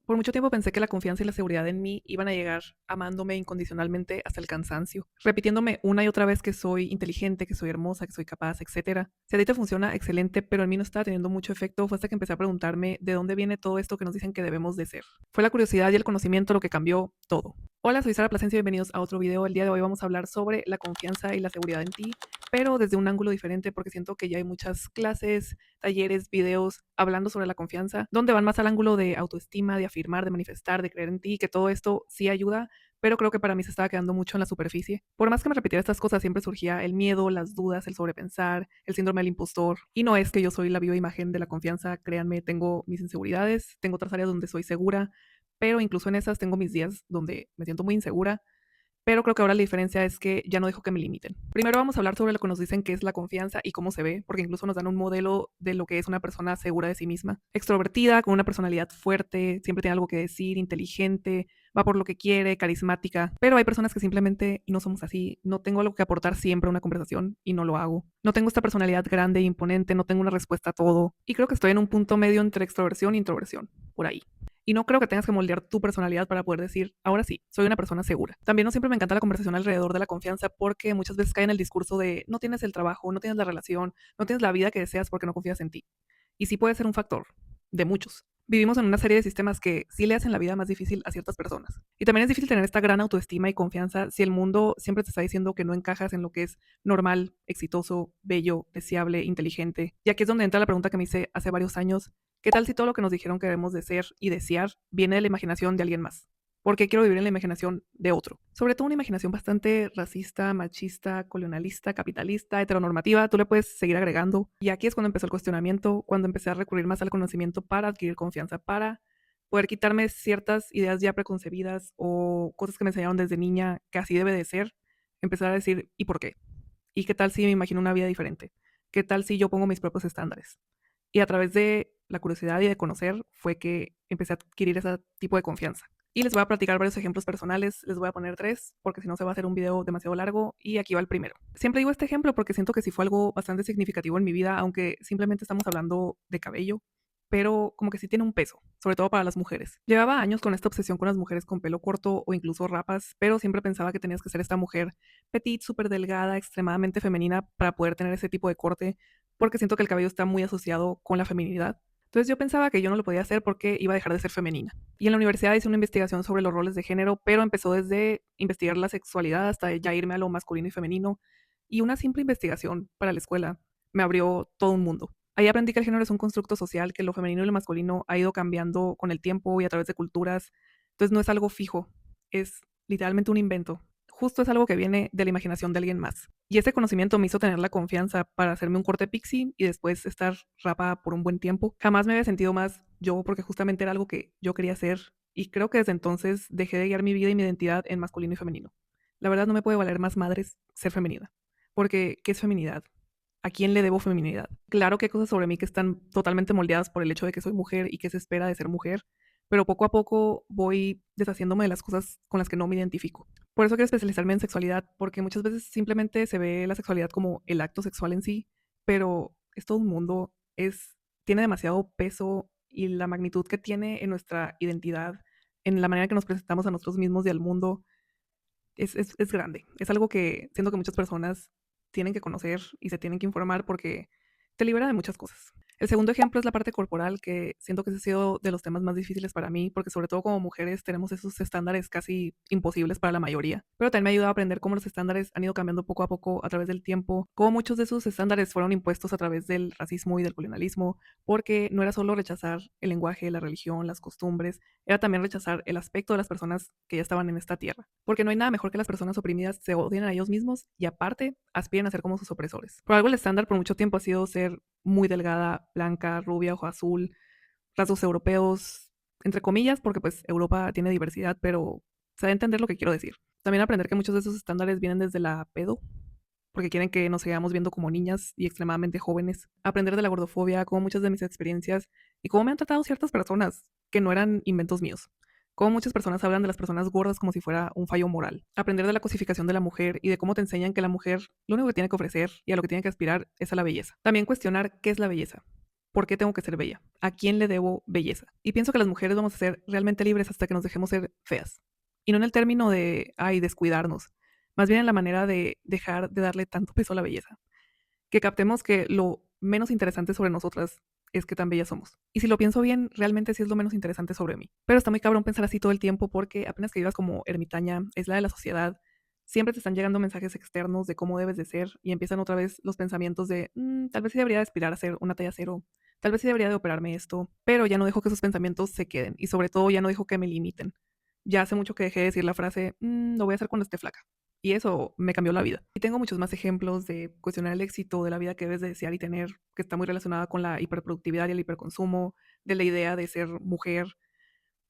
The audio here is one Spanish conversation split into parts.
Por mucho tiempo pensé que la confianza y la seguridad en mí iban a llegar amándome incondicionalmente hasta el cansancio, repitiéndome una y otra vez que soy inteligente, que soy hermosa, que soy capaz, etcétera. Si a ti te funciona, excelente, pero en mí no estaba teniendo mucho efecto. Fue hasta que empecé a preguntarme de dónde viene todo esto que nos dicen que debemos de ser. Fue la curiosidad y el conocimiento lo que cambió todo. Hola, soy Sara Plasencia y bienvenidos a otro video. El día de hoy vamos a hablar sobre la confianza y la seguridad en ti, pero desde un ángulo diferente porque siento que ya hay muchas clases, talleres, videos hablando sobre la confianza, donde van más al ángulo de autoestima, de afirmar, de manifestar, de creer en ti, que todo esto sí ayuda, pero creo que para mí se estaba quedando mucho en la superficie. Por más que me repitiera estas cosas, siempre surgía el miedo, las dudas, el sobrepensar, el síndrome del impostor. Y no es que yo soy la viva imagen de la confianza, créanme, tengo mis inseguridades, tengo otras áreas donde soy segura, pero incluso en esas tengo mis días donde me siento muy insegura, pero creo que ahora la diferencia es que ya no dejo que me limiten. Primero vamos a hablar sobre lo que nos dicen que es la confianza y cómo se ve, porque incluso nos dan un modelo de lo que es una persona segura de sí misma. Extrovertida, con una personalidad fuerte, siempre tiene algo que decir, inteligente, va por lo que quiere, carismática. Pero hay personas que simplemente no somos así. No tengo algo que aportar siempre a una conversación y no lo hago. No tengo esta personalidad grande e imponente, no tengo una respuesta a todo. Y creo que estoy en un punto medio entre extroversión e introversión, por ahí. Y no creo que tengas que moldear tu personalidad para poder decir, ahora sí, soy una persona segura. También no siempre me encanta la conversación alrededor de la confianza porque muchas veces cae en el discurso de no tienes el trabajo, no tienes la relación, no tienes la vida que deseas porque no confías en ti. Y sí puede ser un factor, de muchos. Vivimos en una serie de sistemas que sí le hacen la vida más difícil a ciertas personas. Y también es difícil tener esta gran autoestima y confianza si el mundo siempre te está diciendo que no encajas en lo que es normal, exitoso, bello, deseable, inteligente. Y aquí es donde entra la pregunta que me hice hace varios años. ¿Qué tal si todo lo que nos dijeron que debemos de ser y desear viene de la imaginación de alguien más? Porque quiero vivir en la imaginación de otro. Sobre todo una imaginación bastante racista, machista, colonialista, capitalista, heteronormativa. Tú le puedes seguir agregando. Y aquí es cuando empezó el cuestionamiento, cuando empecé a recurrir más al conocimiento para adquirir confianza, para poder quitarme ciertas ideas ya preconcebidas o cosas que me enseñaron desde niña que así debe de ser. Empezar a decir, ¿y por qué? ¿Y qué tal si me imagino una vida diferente? ¿Qué tal si yo pongo mis propios estándares? Y a través de la curiosidad y de conocer fue que empecé a adquirir ese tipo de confianza. Y les voy a platicar varios ejemplos personales, les voy a poner 3, porque si no se va a hacer un video demasiado largo, y aquí va el primero. Siempre digo este ejemplo porque siento que sí fue algo bastante significativo en mi vida, aunque simplemente estamos hablando de cabello, pero como que sí tiene un peso, sobre todo para las mujeres. Llevaba años con esta obsesión con las mujeres con pelo corto o incluso rapas, pero siempre pensaba que tenías que ser esta mujer petit, súper delgada, extremadamente femenina para poder tener ese tipo de corte, porque siento que el cabello está muy asociado con la feminidad. Entonces yo pensaba que yo no lo podía hacer porque iba a dejar de ser femenina. Y en la universidad hice una investigación sobre los roles de género, pero empezó desde investigar la sexualidad hasta ya irme a lo masculino y femenino. Y una simple investigación para la escuela me abrió todo un mundo. Ahí aprendí que el género es un constructo social, que lo femenino y lo masculino ha ido cambiando con el tiempo y a través de culturas. Entonces no es algo fijo, es literalmente un invento. Justo es algo que viene de la imaginación de alguien más. Y ese conocimiento me hizo tener la confianza para hacerme un corte pixie y después estar rapa por un buen tiempo. Jamás me había sentido más yo porque justamente era algo que yo quería hacer y creo que desde entonces dejé de guiar mi vida y mi identidad en masculino y femenino. La verdad no me puede valer más madres ser femenina. Porque, ¿qué es feminidad? ¿A quién le debo feminidad? Claro que hay cosas sobre mí que están totalmente moldeadas por el hecho de que soy mujer y que se espera de ser mujer, pero poco a poco voy deshaciéndome de las cosas con las que no me identifico. Por eso quiero especializarme en sexualidad, porque muchas veces simplemente se ve la sexualidad como el acto sexual en sí, pero es todo un mundo, tiene demasiado peso y la magnitud que tiene en nuestra identidad, en la manera que nos presentamos a nosotros mismos y al mundo, es grande. Es algo que siento que muchas personas tienen que conocer y se tienen que informar porque te libera de muchas cosas. El segundo ejemplo es la parte corporal, que siento que ese ha sido de los temas más difíciles para mí, porque sobre todo como mujeres tenemos esos estándares casi imposibles para la mayoría. Pero también me ha ayudado a aprender cómo los estándares han ido cambiando poco a poco a través del tiempo, cómo muchos de esos estándares fueron impuestos a través del racismo y del colonialismo, porque no era solo rechazar el lenguaje, la religión, las costumbres, era también rechazar el aspecto de las personas que ya estaban en esta tierra. Porque no hay nada mejor que las personas oprimidas se odien a ellos mismos y aparte aspiren a ser como sus opresores. Por algo el estándar por mucho tiempo ha sido ser muy delgada, blanca, rubia, ojo azul, rasgos europeos, entre comillas, porque pues Europa tiene diversidad, pero se da a entender lo que quiero decir. También aprender que muchos de esos estándares vienen desde la pedo, porque quieren que nos sigamos viendo como niñas y extremadamente jóvenes. Aprender de la gordofobia, como muchas de mis experiencias y cómo me han tratado ciertas personas que no eran inventos míos. Cómo muchas personas hablan de las personas gordas como si fuera un fallo moral. Aprender de la cosificación de la mujer y de cómo te enseñan que la mujer lo único que tiene que ofrecer y a lo que tiene que aspirar es a la belleza. También cuestionar qué es la belleza. ¿Por qué tengo que ser bella? ¿A quién le debo belleza? Y pienso que las mujeres vamos a ser realmente libres hasta que nos dejemos ser feas. Y no en el término de, ay, descuidarnos, más bien en la manera de dejar de darle tanto peso a la belleza. Que captemos que lo menos interesante sobre nosotras es qué tan bellas somos. Y si lo pienso bien, realmente sí es lo menos interesante sobre mí. Pero está muy cabrón pensar así todo el tiempo porque apenas que vivas como ermitaña, es la de la sociedad, siempre te están llegando mensajes externos de cómo debes de ser y empiezan otra vez los pensamientos de tal vez sí debería de aspirar a ser una talla cero, tal vez sí debería de operarme esto, pero ya no dejo que esos pensamientos se queden y sobre todo ya no dejo que me limiten. Ya hace mucho que dejé de decir la frase, lo voy a hacer cuando esté flaca. Y eso me cambió la vida. Y tengo muchos más ejemplos de cuestionar el éxito, de la vida que debes de desear y tener, que está muy relacionada con la hiperproductividad y el hiperconsumo, de la idea de ser mujer,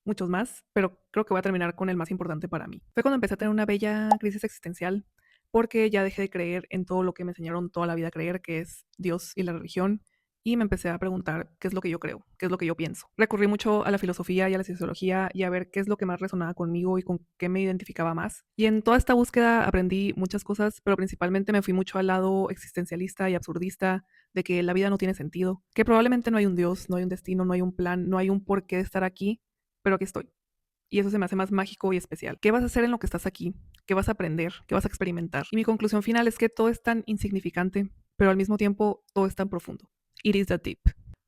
muchos más, pero creo que voy a terminar con el más importante para mí. Fue cuando empecé a tener una bella crisis existencial, porque ya dejé de creer en todo lo que me enseñaron toda la vida a creer, que es Dios y la religión, y me empecé a preguntar qué es lo que yo creo, qué es lo que yo pienso. Recurrí mucho a la filosofía y a la sociología y a ver qué es lo que más resonaba conmigo y con qué me identificaba más. Y en toda esta búsqueda aprendí muchas cosas, pero principalmente me fui mucho al lado existencialista y absurdista de que la vida no tiene sentido, que probablemente no hay un Dios, no hay un destino, no hay un plan, no hay un porqué de estar aquí, pero aquí estoy. Y eso se me hace más mágico y especial. ¿Qué vas a hacer en lo que estás aquí? ¿Qué vas a aprender? ¿Qué vas a experimentar? Y mi conclusión final es que todo es tan insignificante, pero al mismo tiempo todo es tan profundo. It is that deep.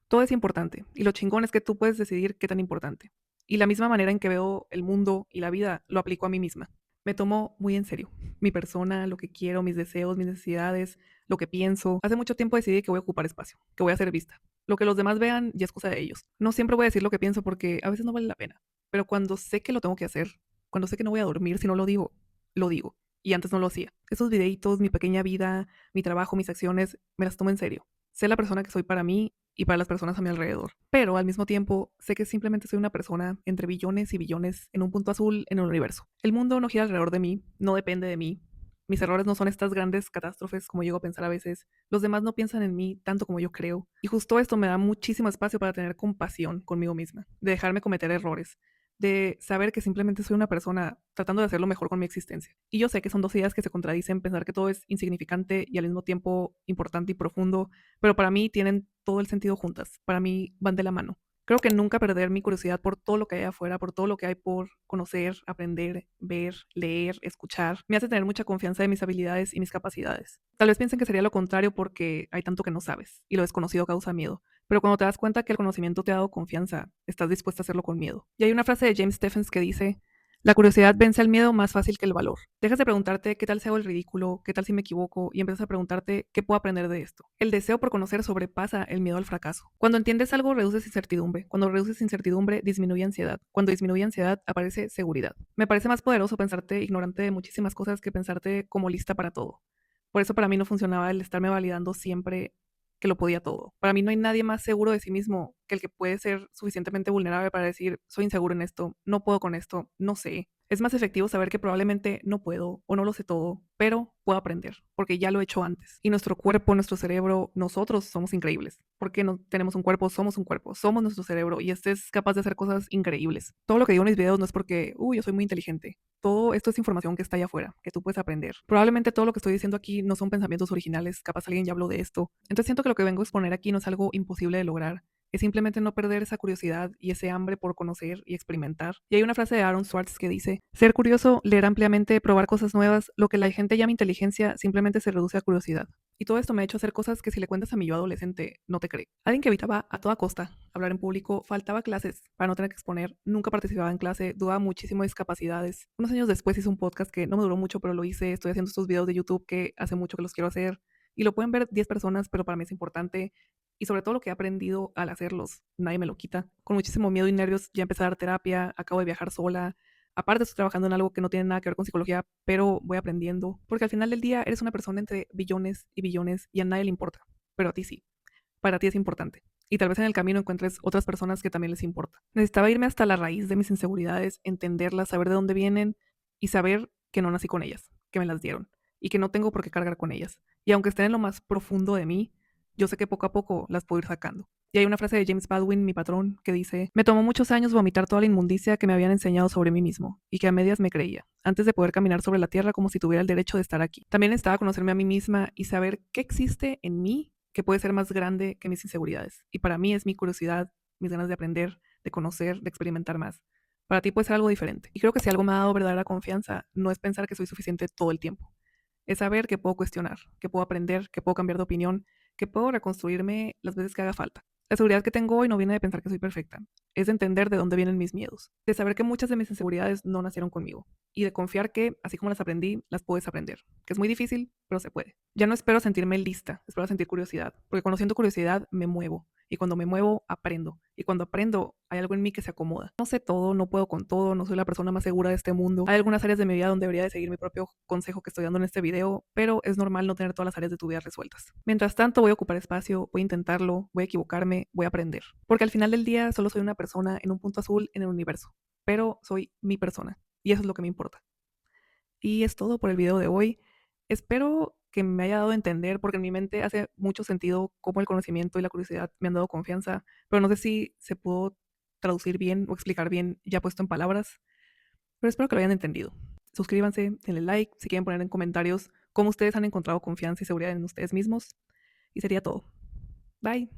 Todo es importante y lo chingón es que tú puedes decidir qué tan importante. Y la misma manera en que veo el mundo y la vida lo aplico a mí misma. Me tomo muy en serio mi persona, lo que quiero, mis deseos, mis necesidades, lo que pienso. Hace mucho tiempo decidí que voy a ocupar espacio, que voy a ser vista. Lo que los demás vean ya es cosa de ellos. No siempre voy a decir lo que pienso porque a veces no vale la pena. Pero cuando sé que lo tengo que hacer, cuando sé que no voy a dormir si no lo digo, lo digo. Y antes no lo hacía. Esos videitos, mi pequeña vida, mi trabajo, mis acciones, me las tomo en serio. Sé la persona que soy para mí y para las personas a mi alrededor. Pero al mismo tiempo, sé que simplemente soy una persona entre billones y billones en un punto azul en el universo. El mundo no gira alrededor de mí, no depende de mí. Mis errores no son estas grandes catástrofes como llego a pensar a veces. Los demás no piensan en mí tanto como yo creo. Y justo esto me da muchísimo espacio para tener compasión conmigo misma, de dejarme cometer errores, de saber que simplemente soy una persona tratando de hacer lo mejor con mi existencia. Y yo sé que son dos ideas que se contradicen, pensar que todo es insignificante y al mismo tiempo importante y profundo, pero para mí tienen todo el sentido juntas, para mí van de la mano. Creo que nunca perder mi curiosidad por todo lo que hay afuera, por todo lo que hay por conocer, aprender, ver, leer, escuchar, me hace tener mucha confianza en mis habilidades y mis capacidades. Tal vez piensen que sería lo contrario porque hay tanto que no sabes y lo desconocido causa miedo, pero cuando te das cuenta que el conocimiento te ha dado confianza, estás dispuesta a hacerlo con miedo. Y hay una frase de James Stephens que dice, la curiosidad vence al miedo más fácil que el valor. Dejas de preguntarte qué tal si hago el ridículo, qué tal si me equivoco y empiezas a preguntarte qué puedo aprender de esto. El deseo por conocer sobrepasa el miedo al fracaso. Cuando entiendes algo, reduces incertidumbre. Cuando reduces incertidumbre, disminuye ansiedad. Cuando disminuye ansiedad, aparece seguridad. Me parece más poderoso pensarte ignorante de muchísimas cosas que pensarte como lista para todo. Por eso para mí no funcionaba el estarme validando siempre que lo podía todo. Para mí no hay nadie más seguro de sí mismo que el que puede ser suficientemente vulnerable para decir, soy inseguro en esto, no puedo con esto, no sé. Es más efectivo saber que probablemente no puedo o no lo sé todo, pero puedo aprender, porque ya lo he hecho antes. Y nuestro cuerpo, nuestro cerebro, nosotros somos increíbles. Porque no tenemos un cuerpo, somos nuestro cerebro y este es capaz de hacer cosas increíbles. Todo lo que digo en mis videos no es porque, yo soy muy inteligente. Todo esto es información que está allá afuera, que tú puedes aprender. Probablemente todo lo que estoy diciendo aquí no son pensamientos originales, capaz alguien ya habló de esto. Entonces siento que lo que vengo a exponer aquí no es algo imposible de lograr, es simplemente no perder esa curiosidad y ese hambre por conocer y experimentar. Y hay una frase de Aaron Swartz que dice, ser curioso, leer ampliamente, probar cosas nuevas, lo que la gente llama inteligencia simplemente se reduce a curiosidad. Y todo esto me ha hecho hacer cosas que si le cuentas a mi yo adolescente, no te cree. Alguien que evitaba a toda costa hablar en público, faltaba clases para no tener que exponer, nunca participaba en clase, dudaba muchísimo de discapacidades. Unos años después hice un podcast que no me duró mucho, pero lo hice, estoy haciendo estos videos de YouTube que hace mucho que los quiero hacer. Y lo pueden ver 10 personas, pero para mí es importante y sobre todo lo que he aprendido al hacerlos, nadie me lo quita. Con muchísimo miedo y nervios ya empecé a dar terapia, acabo de viajar sola. Aparte estoy trabajando en algo que no tiene nada que ver con psicología, pero voy aprendiendo. Porque al final del día eres una persona entre billones y billones y a nadie le importa. Pero a ti sí. Para ti es importante. Y tal vez en el camino encuentres otras personas que también les importa. Necesitaba irme hasta la raíz de mis inseguridades, entenderlas, saber de dónde vienen y saber que no nací con ellas, que me las dieron y que no tengo por qué cargar con ellas. Y aunque estén en lo más profundo de mí, yo sé que poco a poco las puedo ir sacando. Y hay una frase de James Baldwin, mi patrón, que dice, me tomó muchos años vomitar toda la inmundicia que me habían enseñado sobre mí mismo y que a medias me creía, antes de poder caminar sobre la tierra como si tuviera el derecho de estar aquí. También necesitaba conocerme a mí misma y saber qué existe en mí que puede ser más grande que mis inseguridades. Y para mí es mi curiosidad, mis ganas de aprender, de conocer, de experimentar más. Para ti puede ser algo diferente. Y creo que si algo me ha dado verdadera confianza, no es pensar que soy suficiente todo el tiempo. Es saber que puedo cuestionar, que puedo aprender, que puedo cambiar de opinión, que puedo reconstruirme las veces que haga falta. La seguridad que tengo hoy no viene de pensar que soy perfecta, es de entender de dónde vienen mis miedos, de saber que muchas de mis inseguridades no nacieron conmigo y de confiar que, así como las aprendí, las puedes aprender, que es muy difícil, pero se puede. Ya no espero sentirme lista, espero sentir curiosidad, porque cuando siento curiosidad me muevo y cuando me muevo aprendo y cuando aprendo hay algo en mí que se acomoda. No sé todo, no puedo con todo, no soy la persona más segura de este mundo. Hay algunas áreas de mi vida donde debería de seguir mi propio consejo que estoy dando en este video, pero es normal no tener todas las áreas de tu vida resueltas. Mientras tanto, voy a ocupar espacio, voy a intentarlo, voy a equivocarme, voy a aprender. Porque al final del día solo soy una persona en un punto azul en el universo, pero soy mi persona y eso es lo que me importa. Y es todo por el video de hoy. Espero que me haya dado a entender, porque en mi mente hace mucho sentido cómo el conocimiento y la curiosidad me han dado confianza, pero no sé si se pudo traducir bien o explicar bien ya puesto en palabras, pero espero que lo hayan entendido. Suscríbanse, denle like, si quieren poner en comentarios cómo ustedes han encontrado confianza y seguridad en ustedes mismos. Y sería todo. Bye.